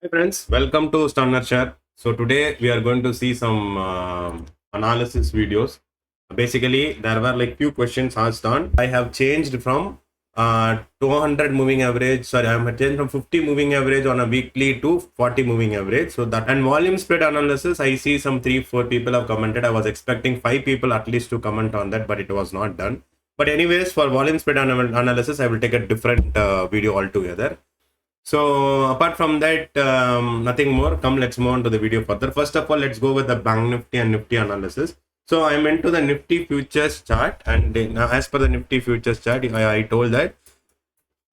Hey friends, welcome to StunnerShare. So today we are going to see some analysis videos. Basically, there were like few questions asked on. I have changed from 200 moving average. Sorry, I have changed from 50 moving average on a weekly to 40 moving average. So that and volume spread analysis. I see some 3-4 people have commented. I was expecting 5 people at least to comment on that, but it was not done. But anyways, for volume spread analysis, I will take a different video altogether. So apart from that, nothing more. Come, let's move on to the video further. First of all, let's go with the Bank Nifty and Nifty analysis. So I'm into the Nifty futures chart, and as per the Nifty futures chart, I told that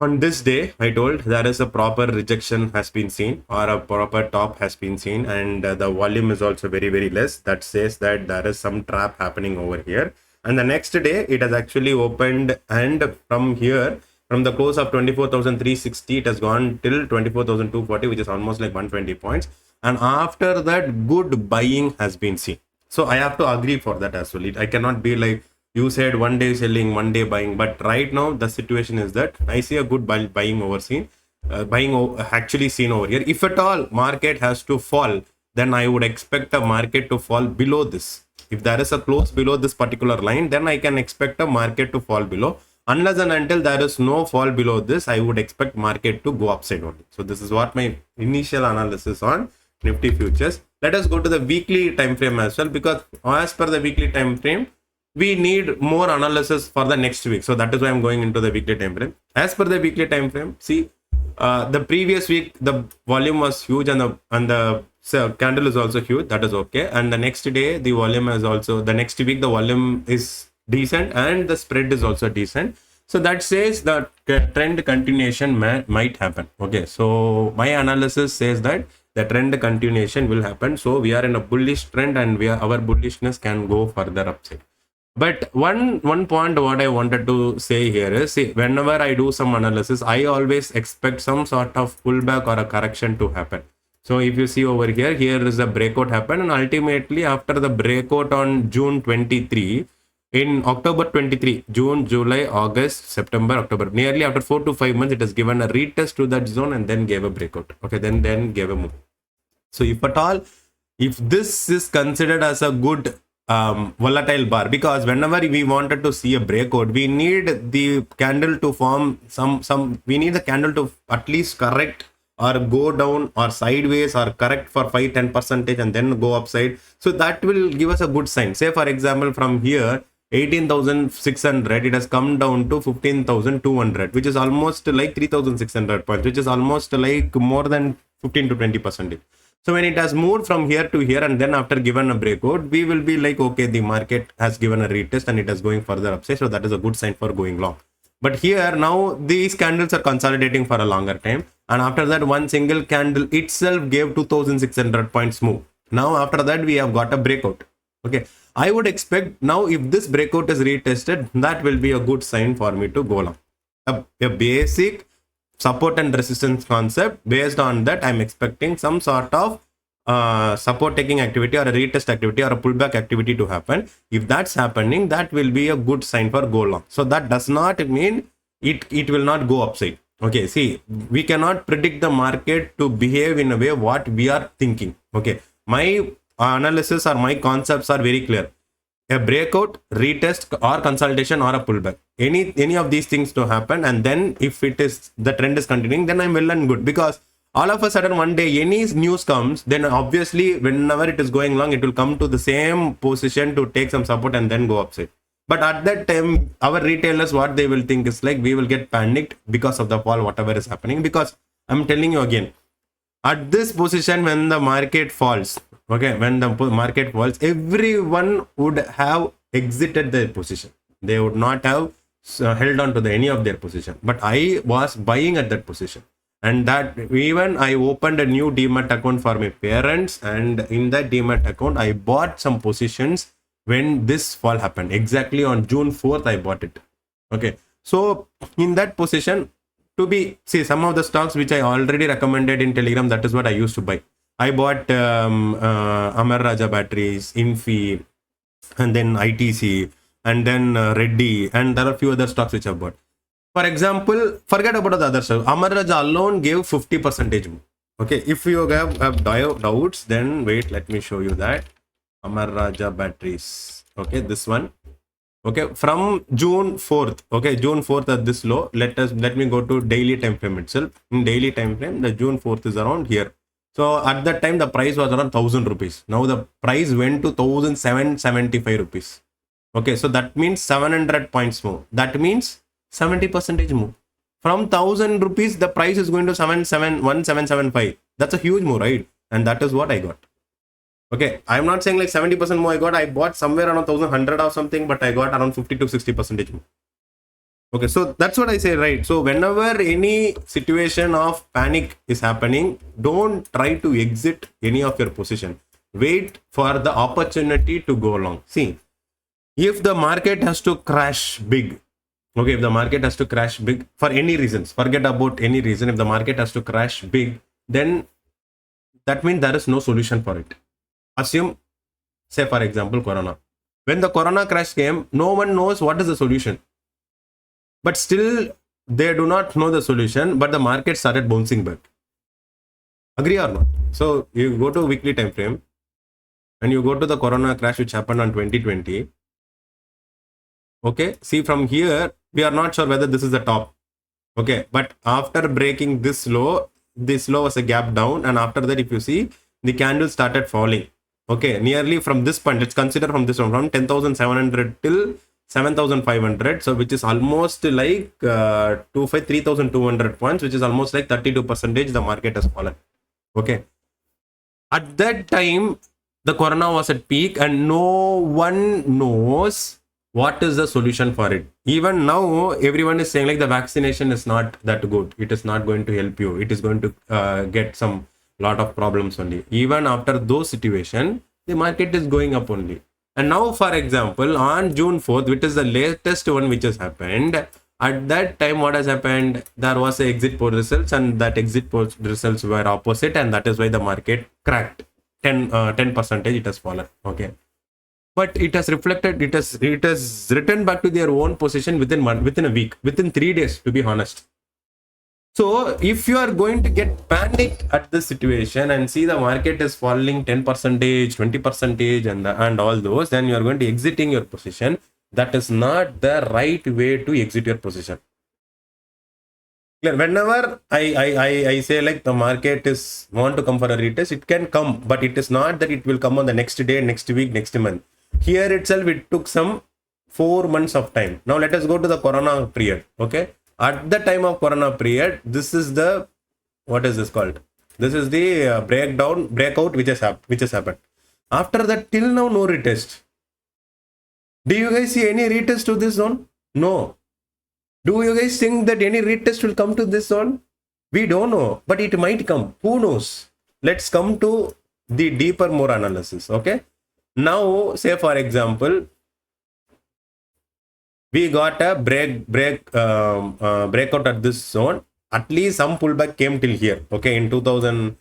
on this day, I told there is a proper rejection has been seen, or a proper top has been seen, and the volume is also very, very less. That says that there is some trap happening over here. And the next day, it has actually opened, and from here, from the close of 24,360, it has gone till 24,240, which is almost like 120 points. And after that, good buying has been seen. So I have to agree for that as well. I cannot be like, you said one day selling, one day buying. But right now, the situation is that I see a good buying actually seen over here. If at all market has to fall, then I would expect the market to fall below this. If there is a close below this particular line, then I can expect a market to fall below. Unless and until there is no fall below this, I would expect market to go upside only. So this is what my initial analysis on Nifty futures. Let us go to the weekly time frame as well, because as per the weekly time frame, we need more analysis for the next week. So that is why I'm going into the weekly time frame. As per the weekly time frame, see, the previous week the volume was huge, and the candle is also huge. That is okay. And the next day the volume is also, the next week the volume is decent and the spread is also decent. So that says that trend continuation might happen. Okay, so my analysis says that the trend continuation will happen. So we are in a bullish trend, and our bullishness can go further upside. But one point what I wanted to say here is, see, whenever I do some analysis, I always expect some sort of pullback or a correction to happen. So if you see over here, here is a breakout happen, and ultimately after the breakout on June 23, in October 23, June, July, August, September, October, nearly after 4 to 5 months, it has given a retest to that zone and then gave a breakout. Okay, then gave a move. So if at all, if this is considered as a good volatile bar, because whenever we wanted to see a breakout, we need the candle to form we need the candle to at least correct or go down or sideways or correct for 5-10% and then go upside. So that will give us a good sign. Say for example, from here 18,600, it has come down to 15,200, which is almost like 3,600 points, which is almost like more than 15 to 20%. So when it has moved from here to here, and then after given a breakout, we will be like, okay, the market has given a retest and it is going further upside. So that is a good sign for going long. But here now these candles are consolidating for a longer time. And after that, one single candle itself gave 2,600 points move. Now after that, we have got a breakout. Okay, I would expect now if this breakout is retested, that will be a good sign for me to go long. A basic support and resistance concept. Based on that, I'm expecting some sort of support taking activity or a retest activity or a pullback activity to happen. If that's happening, that will be a good sign for go long. So that does not mean it will not go upside. Okay, see, we cannot predict the market to behave in a way what we are thinking. Okay, my analysis or my concepts are very clear. A breakout, retest, or consolidation, or a pullback, any of these things to happen, and then if it is the trend is continuing, then I'm well and good. Because all of a sudden one day any news comes, then obviously whenever it is going long, it will come to the same position to take some support and then go upside. But at that time, our retailers, what they will think is like, we will get panicked because of the fall, whatever is happening. Because I'm telling you again, at this position, when the market falls, okay, when the market falls, everyone would have exited their position. They would not have held on to any of their position. But I was buying at that position. And that even I opened a new demat account for my parents. And in that demat account, I bought some positions when this fall happened. Exactly on June 4th, I bought it. Okay. So in that position, see, some of the stocks which I already recommended in Telegram, that is what I used to buy. I bought Amar Raja batteries, Infi, and then ITC, and then Reddy, and there are a few other stocks which I bought. For example, forget about the other stuff. Amar Raja alone gave 50% move. Okay, if you have doubts, then wait, let me show you that. Amar Raja batteries. Okay, this one. Okay, from June 4th. Okay, June 4th at this low. Let me go to daily time frame itself. In daily time frame, the June 4th is around here. So at that time, the price was around 1000 rupees. Now the price went to 1775 rupees. Okay, so that means 700 points more. That means 70% move. From 1000 rupees, the price is going to 1775. That's a huge move, right? And that is what I got. Okay, I'm not saying like 70% more I got. I bought somewhere around 1100 or something, but I got around 50 to 60% more. Okay, so that's what I say, right? So whenever any situation of panic is happening, don't try to exit any of your position. Wait for the opportunity to go along. See, if the market has to crash big, okay, if the market has to crash big for any reasons, forget about any reason, if the market has to crash big, then that means there is no solution for it. Assume, say for example, Corona. When the Corona crash came, no one knows what is the solution. But still, they do not know the solution, but the market started bouncing back. Agree or not? So you go to weekly time frame and you go to the Corona crash which happened on 2020. Okay, see from here, we are not sure whether this is the top. Okay, but after breaking this low was a gap down, and after that, if you see, the candle started falling. Okay, nearly from this point, let's consider from this one, from 10,700 till 7,500. So which is almost like 3,200 points, which is almost like 32% the market has fallen. Okay, at that time, the Corona was at peak and no one knows what is the solution for it. Even now, everyone is saying like the vaccination is not that good. It is not going to help you. It is going to get some lot of problems only. Even after those situation, the market is going up only. And now, for example, on June 4th, which is the latest one which has happened, at that time, what has happened? There was a exit poll results, and that exit poll results were opposite, and that is why the market cracked. 10% it has fallen. Okay. But it has reflected, it has returned back to their own position within a week, within 3 days, to be honest. So if you are going to get panicked at this situation and see the market is falling 10%, 20% and all those, then you are going to exiting your position. That is not the right way to exit your position. Whenever I say like the market is want to come for a retest, it can come, but it is not that it will come on the next day, next week, next month. Here itself, it took some 4 months of time. Now let us go to the Corona period. Okay, at the time of Corona period, this is the, what is this called? This is the breakout which has happened. After that, till now, no retest. Do you guys see any retest to this zone? No. Do you guys think that any retest will come to this zone? We don't know, but it might come. Who knows? Let's come to the deeper, more analysis. Okay. Now, say for example, we got a breakout at this zone. At least some pullback came till here. Okay, in 2000.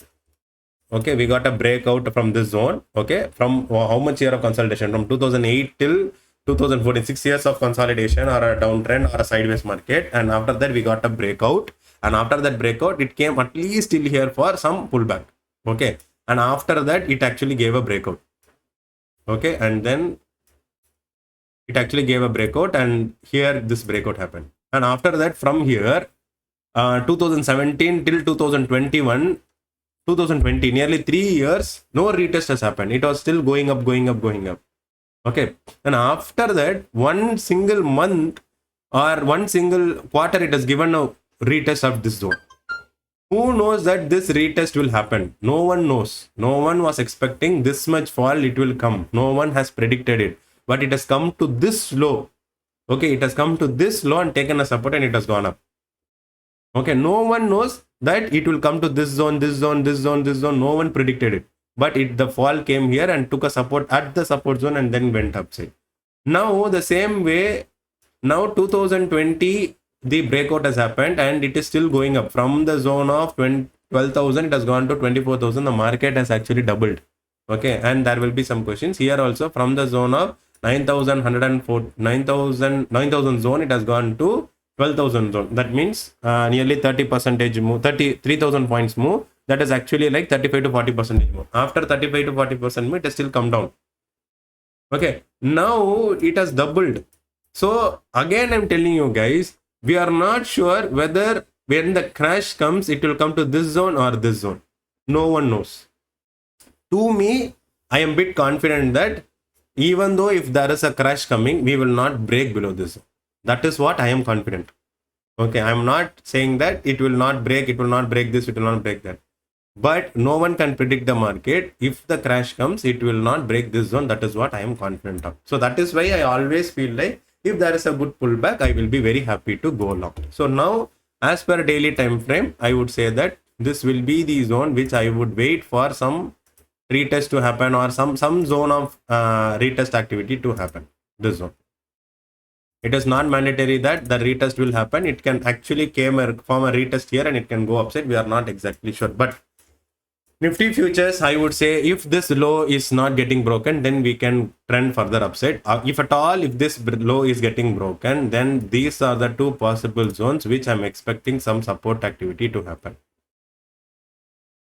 Okay, we got a breakout from this zone. Okay, from how much year of consolidation? From 2008 till 2014, 6 years of consolidation or a downtrend or a sideways market. And after that, we got a breakout. And after that breakout, it came at least till here for some pullback. Okay, and after that, it actually gave a breakout. Okay, and then it actually gave a breakout, and here this breakout happened. And after that, from here, 2017 till 2021, 2020, nearly 3 years, no retest has happened. It was still going up. Okay, and after that, one single month or one single quarter, it has given a retest of this zone. Who knows that this retest will happen? No one knows. No one was expecting this much fall. It will come. No one has predicted it. But it has come to this low. Okay, it has come to this low and taken a support, and it has gone up. Okay, no one knows that it will come to this zone. No one predicted it. But the fall came here and took a support at the support zone and then went upside. Now, the same way, now 2020, the breakout has happened and it is still going up. From the zone of 12,000, it has gone to 24,000. The market has actually doubled. Okay, and there will be some questions here also. From the zone of 9,000 zone, it has gone to 12,000 zone. That means nearly 30% move, 3,000 points move. that is actually like 35 to 40% more. After 35 to 40% more, it has still come down. Okay, now it has doubled. So again, I'm telling you guys, we are not sure whether when the crash comes, it will come to this zone or this zone. No one knows. To me, I am a bit confident that even though if there is a crash coming, we will not break below this. That is what I am confident. Okay, I am not saying that it will not break, it will not break this, it will not break that. But no one can predict the market. If the crash comes, it will not break this zone. That is what I am confident of. So that is why I always feel like if there is a good pullback, I will be very happy to go long. So now, as per daily time frame, I would say that this will be the zone which I would wait for some retest to happen or some zone of retest activity to happen. This zone. It is not mandatory that the retest will happen. It can actually form a retest here and it can go upside. We are not exactly sure. But Nifty futures, I would say if this low is not getting broken, then we can trend further upside. If at all, if this low is getting broken, then these are the two possible zones which I'm expecting some support activity to happen.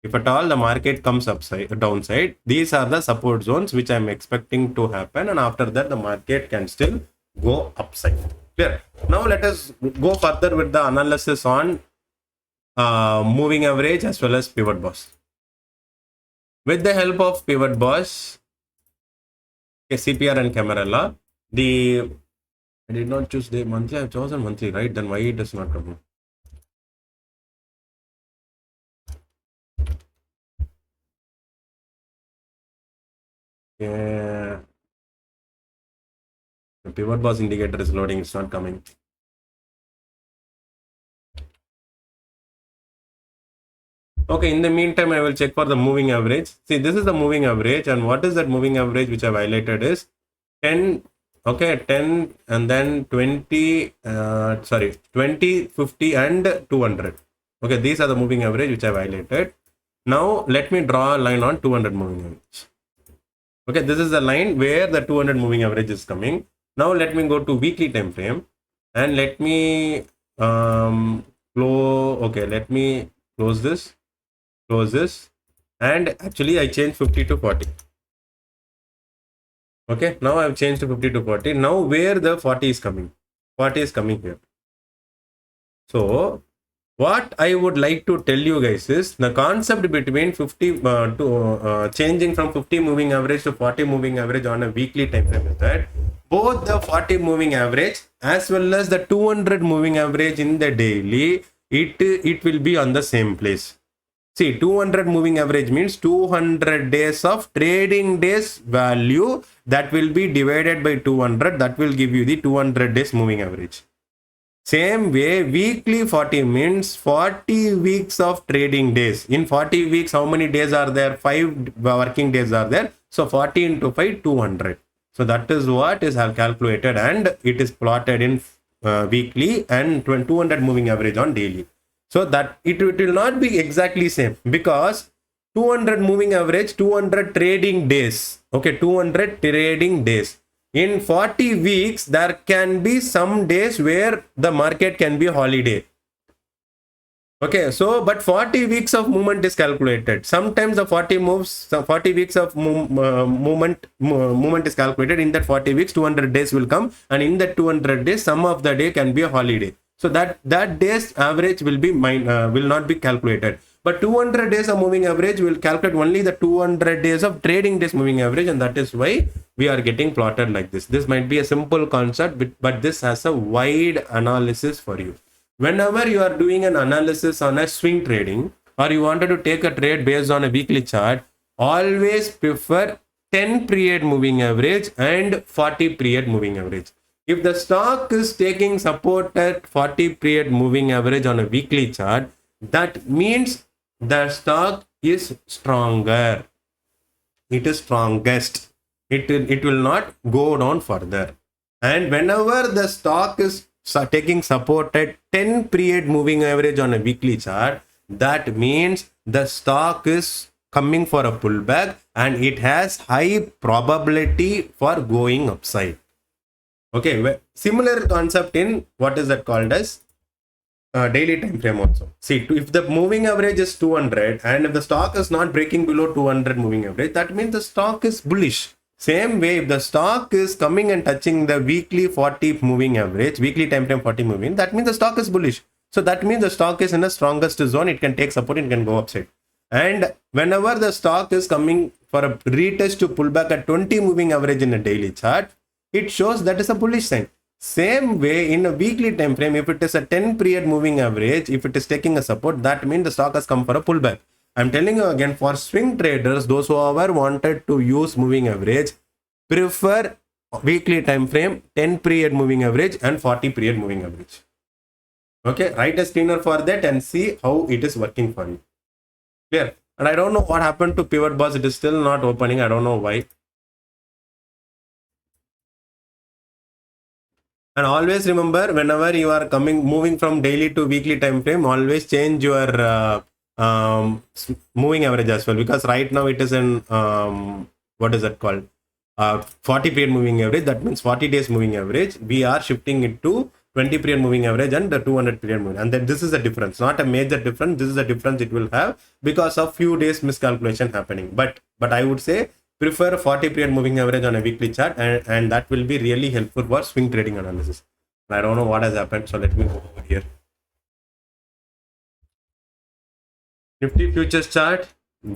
If at all the market comes downside, these are the support zones which I'm expecting to happen, and after that the market can still go upside. Clear? Now let us go further with the analysis on moving average as well as pivot boss. With the help of pivot boss, CPR and Camarella, I did not choose the monthly, I have chosen monthly, right? Then why it is not coming? Yeah. The pivot boss indicator is loading, it's not coming. Okay, in the meantime, I will check for the moving average. See, this is the moving average, and what is that moving average which I've highlighted is 10, okay, 10 and then 20, 20, 50 and 200. Okay, these are the moving average which I've highlighted. Now, let me draw a line on 200 moving average. Okay, this is the line where the 200 moving average is coming. Now, let me go to weekly time frame and let me let me close this, and actually I changed 50 to 40. Okay, now I've changed to 50 to 40. Now where the 40 is coming? 40 is coming here. So what I would like to tell you guys is the concept between 50 changing from 50 moving average to 40 moving average on a weekly time frame is that both the 40 moving average as well as the 200 moving average in the daily, it will be on the same place. See, 200 moving average means 200 days of trading days value that will be divided by 200. That will give you the 200 days moving average. Same way, weekly 40 means 40 weeks of trading days. In 40 weeks, how many days are there? 5 working days are there. So 40 into 5, 200. So that is what is calculated, and it is plotted in weekly and 200 moving average on daily. So that it will not be exactly same, because 200 moving average, 200 trading days. Okay, 200 trading days. In 40 weeks, there can be some days where the market can be holiday. Okay, so but 40 weeks of movement is calculated. Sometimes the 40 weeks of movement is calculated. In that 40 weeks, 200 days will come, and in that 200 days, some of the day can be a holiday. So that day's average will not be calculated. But 200 days of moving average will calculate only the 200 days of trading days moving average, and that is why we are getting plotted like this. This might be a simple concept, but this has a wide analysis for you. Whenever you are doing an analysis on a swing trading, or you wanted to take a trade based on a weekly chart, always prefer 10 period moving average and 40 period moving average. If the stock is taking support at 40 period moving average on a weekly chart, that means the stock is stronger. It is strongest. It will not go down further. And whenever the stock is taking support at 10 period moving average on a weekly chart, that means the stock is coming for a pullback and it has high probability for going upside. Okay, similar concept in what is that called as daily time frame also. See, if the moving average is 200 and if the stock is not breaking below 200 moving average, that means the stock is bullish. Same way, if the stock is coming and touching the weekly 40 moving average, weekly time frame 40 moving, that means the stock is bullish. So that means the stock is in the strongest zone. It can take support, it can go upside. And whenever the stock is coming for a retest to pull back at 20 moving average in a daily chart, it shows that is a bullish sign. Same way in a weekly time frame, if it is a 10 period moving average, if it is taking a support, that means the stock has come for a pullback. I'm telling you again, for swing traders, those who ever wanted to use moving average, prefer weekly time frame, 10 period moving average and 40 period moving average. Okay, write a screener for that and see how it is working for you. Clear? And I don't know what happened to pivot bars. It is still not opening. I don't know why. And always remember, whenever you are moving from daily to weekly time frame, always change your moving average as well, because right now it is in what is that called, 40 period moving average. That means 40 days moving average. We are shifting it to 20 period moving average and the 200 period moving, and then this is the difference, not a major difference. This is the difference it will have because of few days miscalculation happening. But I would say prefer 40 period moving average on a weekly chart, and that will be really helpful for swing trading analysis. I don't know what has happened, so let me go over here. Nifty futures chart,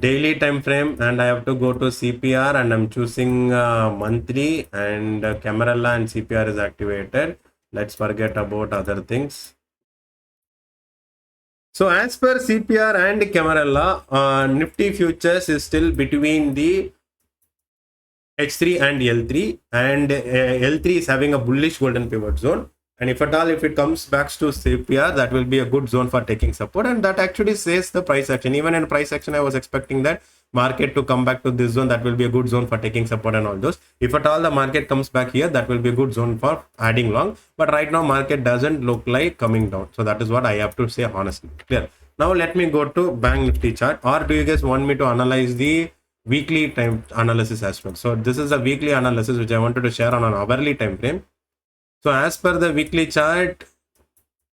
daily time frame, and I have to go to CPR, and I'm choosing monthly, and Camarella and CPR is activated. Let's forget about other things. So as per CPR and Camarella, Nifty futures is still between the H3 and L3, and L3 is having a bullish golden pivot zone, and if at all, if it comes back to CPR, that will be a good zone for taking support, and that actually says the price action. Even in price action, I was expecting that market to come back to this zone. That will be a good zone for taking support and all those. If at all the market comes back here, that will be a good zone for adding long, but right now market doesn't look like coming down, so that is what I have to say honestly. Clear? Now let me go to Bank Nifty chart, or do you guys want me to analyze the weekly time analysis as well? So this is a weekly analysis which I wanted to share on an hourly time frame. So as per the weekly chart,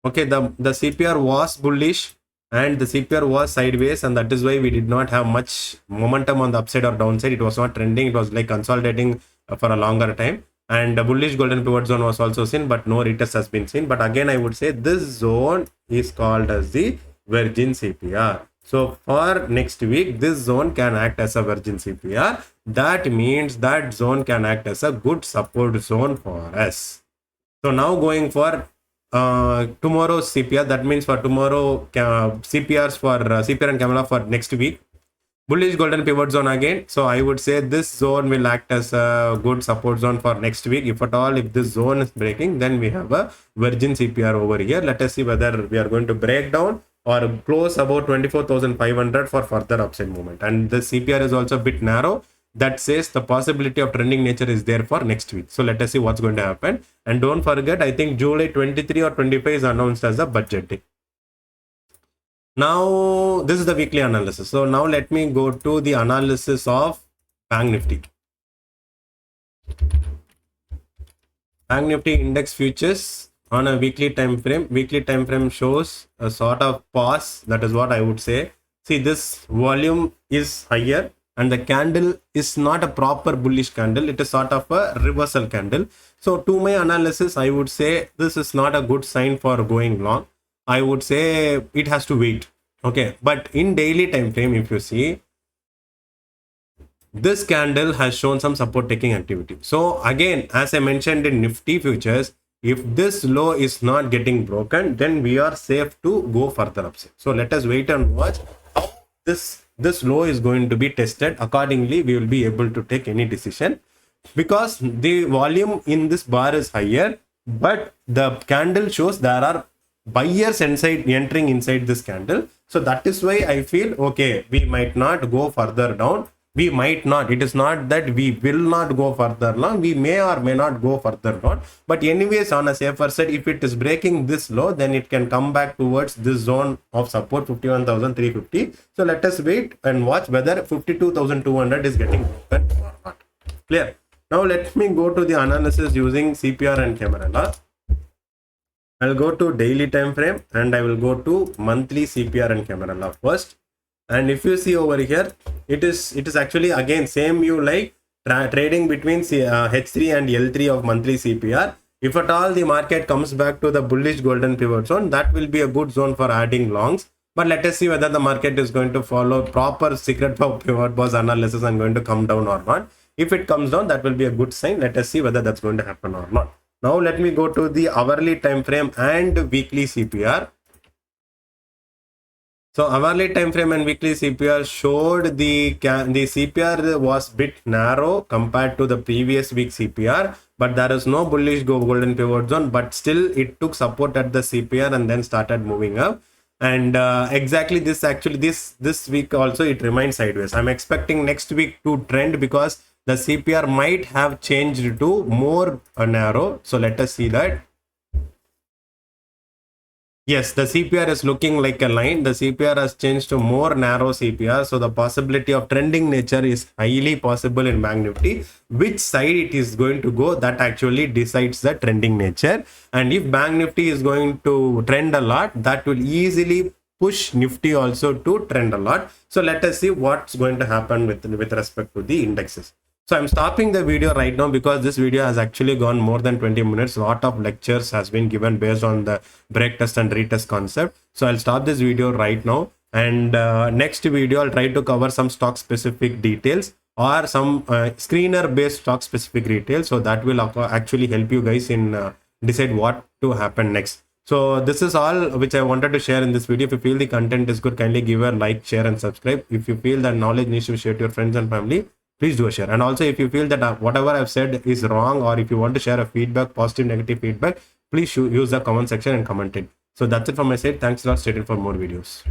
okay, the CPR was bullish and the CPR was sideways, and that is why we did not have much momentum on the upside or downside. It was not trending, it was like consolidating for a longer time, and the bullish golden pivot zone was also seen, but no retest has been seen. But again, I would say this zone is called as the virgin CPR. So for next week, this zone can act as a virgin CPR. That means that zone can act as a good support zone for us. So now going for tomorrow's CPR, that means for tomorrow CPRs for CPR and Camela for next week, bullish golden pivot zone again. So I would say this zone will act as a good support zone for next week. If at all, if this zone is breaking, then we have a virgin CPR over here. Let us see whether we are going to break down or close about 24,500 for further upside movement. And the CPR is also a bit narrow. That says the possibility of trending nature is there for next week. So let us see what's going to happen. And don't forget, I think July 23 or 25 is announced as a budget day. Now, this is the weekly analysis. So now let me go to the analysis of Bank Nifty. Bank Nifty index futures on a weekly time frame. Weekly time frame shows a sort of pause. That is what I would say. See, this volume is higher, and the candle is not a proper bullish candle. It is sort of a reversal candle. So to my analysis, I would say this is not a good sign for going long. I would say it has to wait. Okay, but in daily time frame, if you see, this candle has shown some support taking activity. So again, as I mentioned in Nifty futures, if this low is not getting broken, then we are safe to go further upside. So let us wait and watch how this low is going to be tested. Accordingly, we will be able to take any decision, because the volume in this bar is higher, but the candle shows there are buyers entering inside this candle. So that is why I feel, okay, we might not go further down. We might not. It is not that we will not go further long. We may or may not go further down. But anyways, on a safer side, if it is breaking this low, then it can come back towards this zone of support, 51,350. So let us wait and watch whether 52,200 is getting broken or not. Clear? Now let me go to the analysis using CPR and Camarella. I'll go to daily time frame and I will go to monthly CPR and camera law first. And if you see over here, it is actually again same you like trading between H3 and L3 of monthly CPR. If at all the market comes back to the bullish golden pivot zone, that will be a good zone for adding longs. But let us see whether the market is going to follow proper secret pivot boss analysis and going to come down or not. If it comes down, that will be a good sign. Let us see whether that's going to happen or not. Now let me go to the hourly time frame and weekly CPR. So hourly time frame and weekly CPR showed the CPR was bit narrow compared to the previous week CPR, but there is no bullish golden pivot zone, but still it took support at the CPR and then started moving up. And exactly this week also it remained sideways. I'm expecting next week to trend because the CPR might have changed to more narrow. So let us see that. Yes, the CPR is looking like a line. The CPR has changed to more narrow CPR. So the possibility of trending nature is highly possible in Bank Nifty. Which side it is going to go, that actually decides the trending nature. And if Bank Nifty is going to trend a lot, that will easily push Nifty also to trend a lot. So let us see what's going to happen with respect to the indexes. So I'm stopping the video right now because this video has actually gone more than 20 minutes. A lot of lectures has been given based on the break test and retest concept. So I'll stop this video right now. And next video, I'll try to cover some stock specific details or some screener based stock specific details. So that will actually help you guys in decide what to happen next. So this is all which I wanted to share in this video. If you feel the content is good, kindly give a like, share and subscribe. If you feel that knowledge needs to share to your friends and family, please do a share. And also if you feel that whatever I've said is wrong, or if you want to share a feedback, positive, negative feedback, please use the comment section and comment it. So that's it from my side. Thanks a lot. Stay tuned for more videos.